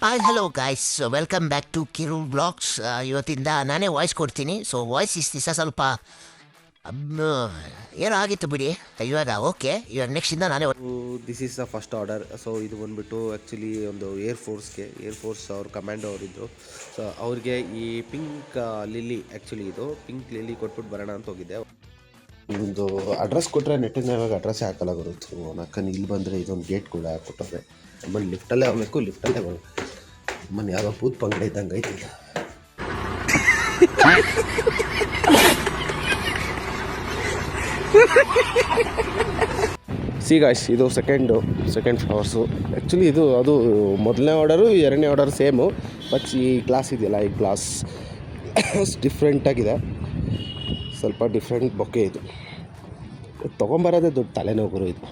Hello guys, welcome back to Kiru blogs. ಇವತ್ತಿಂದ ನಾನೇ voice ಕೊಡ್ತೀನಿ. ಸೊ ವಾಯ್ಸ್ ದಿವಸ ಸ್ವಲ್ಪ ಏನೋ ಆಗಿತ್ತು ಬಿಡಿ. ಇವಾಗ ಓಕೆ, ಇವಾಗ ನೆಕ್ಸ್ಟಿಂದ ನಾನೇ. This is the first order. So ಇದು ಬಂದುಬಿಟ್ಟು ಆ್ಯಕ್ಚುಲಿ ಒಂದು ಏರ್ ಫೋರ್ಸ್ ಅವ್ರ ಕಮಾಂಡೋ ಅವರಿದ್ದರು. ಸೊ ಅವ್ರಿಗೆ ಈ ಪಿಂಕ್ ಲಿಲ್ಲಿ, ಆ್ಯಕ್ಚುಲಿ ಇದು ಪಿಂಕ್ ಲಿಲ್ಲಿ ಕೊಟ್ಬಿಟ್ಟು ಬರೋಣ ಅಂತ ಹೋಗಿದ್ದೆ. ಇದೊಂದು ಅಡ್ರೆಸ್ ಕೊಟ್ಟರೆ ನೆಟ್ಟಿನಾಗ ಅಡ್ರೆಸ್ಸೇ ಹಾಕಲ್ಲ ಬರುತ್ತೆ. ನಕ್ಕನ್ನು ಇಲ್ಲಿ ಬಂದರೆ ಇದೊಂದು ಗೇಟ್ ಕೂಡ ಕೊಟ್ಟವ್ರೆ. ನಮ್ಮಲ್ಲಿ ಲಿಫ್ಟಲ್ಲೇ ಹೋಗ್ಬೇಕು, ಲಿಫ್ಟಲ್ಲೇ ಬರಬೇಕು. ನಮ್ಮನ್ನು ಯಾವುದೋ ಪೂತ್ ಪಂಗಡ ಇದ್ದಂಗೆ ಐತಿ. ಸಿ ಗಾಯ್ಸ್, ಇದು ಸೆಕೆಂಡ್ ಫ್ಲವರ್ಸು. ಆ್ಯಕ್ಚುಲಿ ಅದು ಮೊದಲನೇ ಆರ್ಡರು ಎರಡನೇ ಆರ್ಡರ್ ಸೇಮು. ಬಟ್ ಈ ಗ್ಲಾಸ್ ಇದೆಯಲ್ಲ, ಈ ಗ್ಲಾಸ್ ಡಿಫ್ರೆಂಟಾಗಿದೆ. ಸ್ವಲ್ಪ ಡಿಫ್ರೆಂಟ್ ಬೊಕ್ಕೆ ಇದು. ತೊಗೊಂಬರೋದೇ ದೊಡ್ಡ ತಲೆನೋವು ಇದು.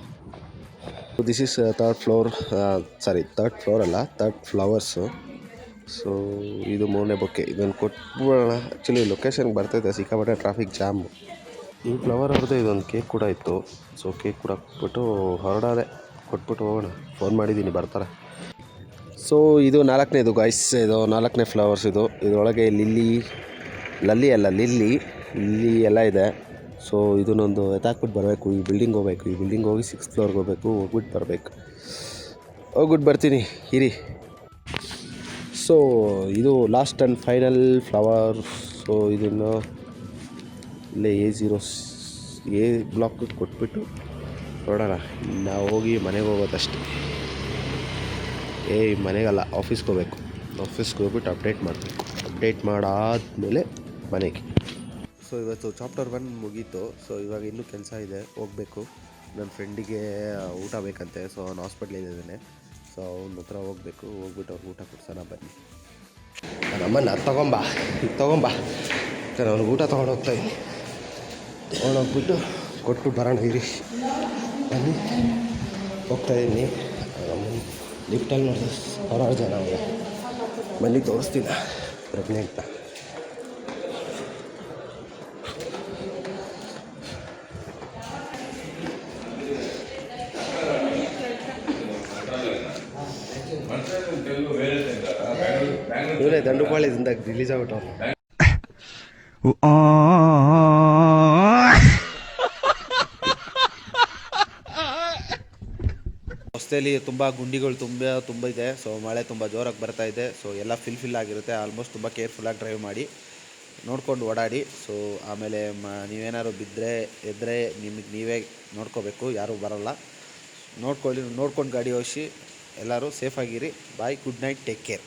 ದಿಸ್ ಈಸ್ ಥರ್ಡ್ ಫ್ಲೋರ್ ಅಲ್ಲ, ಥರ್ಡ್ ಫ್ಲವರ್ಸು. ಸೊ ಇದು ಮೂರನೇ ಬೊಕ್ಕೆ. ಇದನ್ನು ಕೊಟ್ಬಿಡೋಣ. ಆ್ಯಕ್ಚುಲಿ ಲೊಕೇಶನ್ಗೆ ಬರ್ತಾಯಿದೆ, ಸಿಕ್ಕಾಪಟ್ಟೆ ಟ್ರಾಫಿಕ್ ಜಾಮು. ಈ ಫ್ಲವರ್ ಅವ್ರದ್ದು ಇದೊಂದು ಕೇಕ್ ಕೂಡ ಇತ್ತು. ಸೊ ಕೇಕ್ ಕೂಡ ಕೊಟ್ಬಿಟ್ಟು ಹೊರಡೋದೆ, ಕೊಟ್ಬಿಟ್ಟು ಹೋಗೋಣ. ಫೋನ್ ಮಾಡಿದ್ದೀನಿ, ಬರ್ತಾರೆ. ಸೊ ಇದು ನಾಲ್ಕನೇದು ಗಾಯ್ಸ್, ಇದು ನಾಲ್ಕನೇ ಫ್ಲವರ್ಸ್. ಇದರೊಳಗೆ ಲಿಲ್ಲಿ ಎಲ್ಲ ಇದೆ. ಸೊ ಇದನ್ನೊಂದು ಎತ್ತಾಕ್ಬಿಟ್ಟು ಬರಬೇಕು. ಈ ಬಿಲ್ಡಿಂಗ್ ಹೋಗ್ಬೇಕು, ಈ ಬಿಲ್ಡಿಂಗ್ ಹೋಗಿ 6th ಫ್ಲೋರ್ಗೆ ಹೋಗ್ಬೇಕು. ಹೋಗ್ಬಿಟ್ಟು ಬರ್ತೀನಿ ಇರಿ. ಸೊ ಇದು last and final flower. So ಇದನ್ನು ಇಲ್ಲೇ A ಬ್ಲಾಕ್ ಕೊಟ್ಬಿಟ್ಟು ನೋಡೋಣ. ನಾವು ಹೋಗಿ ಮನೆಗೆ ಹೋಗೋದಷ್ಟೇ. ಮನೆಗಲ್ಲ, ಆಫೀಸ್ಗೆ ಹೋಗ್ಬೇಕು. ಆಫೀಸ್ಗೆ ಹೋಗ್ಬಿಟ್ಟು ಅಪ್ಡೇಟ್ ಮಾಡಾದಮೇಲೆ ಮನೆಗೆ. ಸೊ ಇವತ್ತು ಚಾಪ್ಟರ್ 1 ಮುಗೀತು. ಸೊ ಇವಾಗ ಇನ್ನೂ ಕೆಲಸ ಇದೆ, ಹೋಗಬೇಕು. ನನ್ನ ಫ್ರೆಂಡಿಗೆ ಊಟ ಬೇಕಂತೆ. ಸೊ ಅವನು ಹಾಸ್ಪಿಟ್ಲಿದ್ದಾನೆ. ಸೊ ಅವನ ಹತ್ರ ಹೋಗ್ಬಿಟ್ಟು ಅವ್ರಿಗೆ ಊಟ ಕೊಡ್ಸೋಣ ಬನ್ನಿ. ನಮ್ಮನ್ನು ತಗೊಂಬ ಅವ್ನಿಗೆ ಊಟ ತೊಗೊಂಡೋಗ್ತಾಯಿದ್ದೀನಿ. ತೊಗೊಂಡೋಗ್ಬಿಟ್ಟು ಕೊಟ್ಟು ಬರೋಣ ಇರಿ. ಬನ್ನಿ, ಹೋಗ್ತಾಯಿದ್ದೀನಿ. ನಮ್ಮನ್ನು ಲಿಫ್ಟಲ್ಲಿ ನೋಡಿದ್ರೆ 6 ಜನ ಅವ್ರೆ. ಬನ್ನಿ ತೋರಿಸ್ತೀನಿ ಪ್ರೆಗ್ನೆಂಟ್ನ. ಇವರೇ ದಂಡುಪಾಳ್ಯದಿಂದ ರಿಲೀಸ್ ಆಗ್ಬಿಟ್ಟು ರಸ್ತೆಯಲ್ಲಿ ತುಂಬ ಗುಂಡಿಗಳು ತುಂಬ ಇದೆ. ಸೊ ಮಳೆ ತುಂಬ ಜೋರಾಗಿ ಬರ್ತಾ ಇದೆ. ಸೊ ಎಲ್ಲ ಫಿಲ್ ಆಗಿರುತ್ತೆ. ಆಲ್ಮೋಸ್ಟ್ ತುಂಬ ಕೇರ್ಫುಲ್ಲಾಗಿ ಡ್ರೈವ್ ಮಾಡಿ, ನೋಡ್ಕೊಂಡು ಓಡಾಡಿ. ಸೊ ಆಮೇಲೆ ನೀವೇನಾದ್ರು ಎದ್ದರೆ ನಿಮಗೆ ನೀವೇ ನೋಡ್ಕೋಬೇಕು, ಯಾರೂ ಬರೋಲ್ಲ. ನೋಡ್ಕೊಂಡು ಗಾಡಿ ಓಡಿಸಿ. ಎಲ್ಲರೂ ಸೇಫಾಗಿರಿ. ಬಾಯ್, ಗುಡ್ ನೈಟ್, ಟೇಕ್ ಕೇರ್.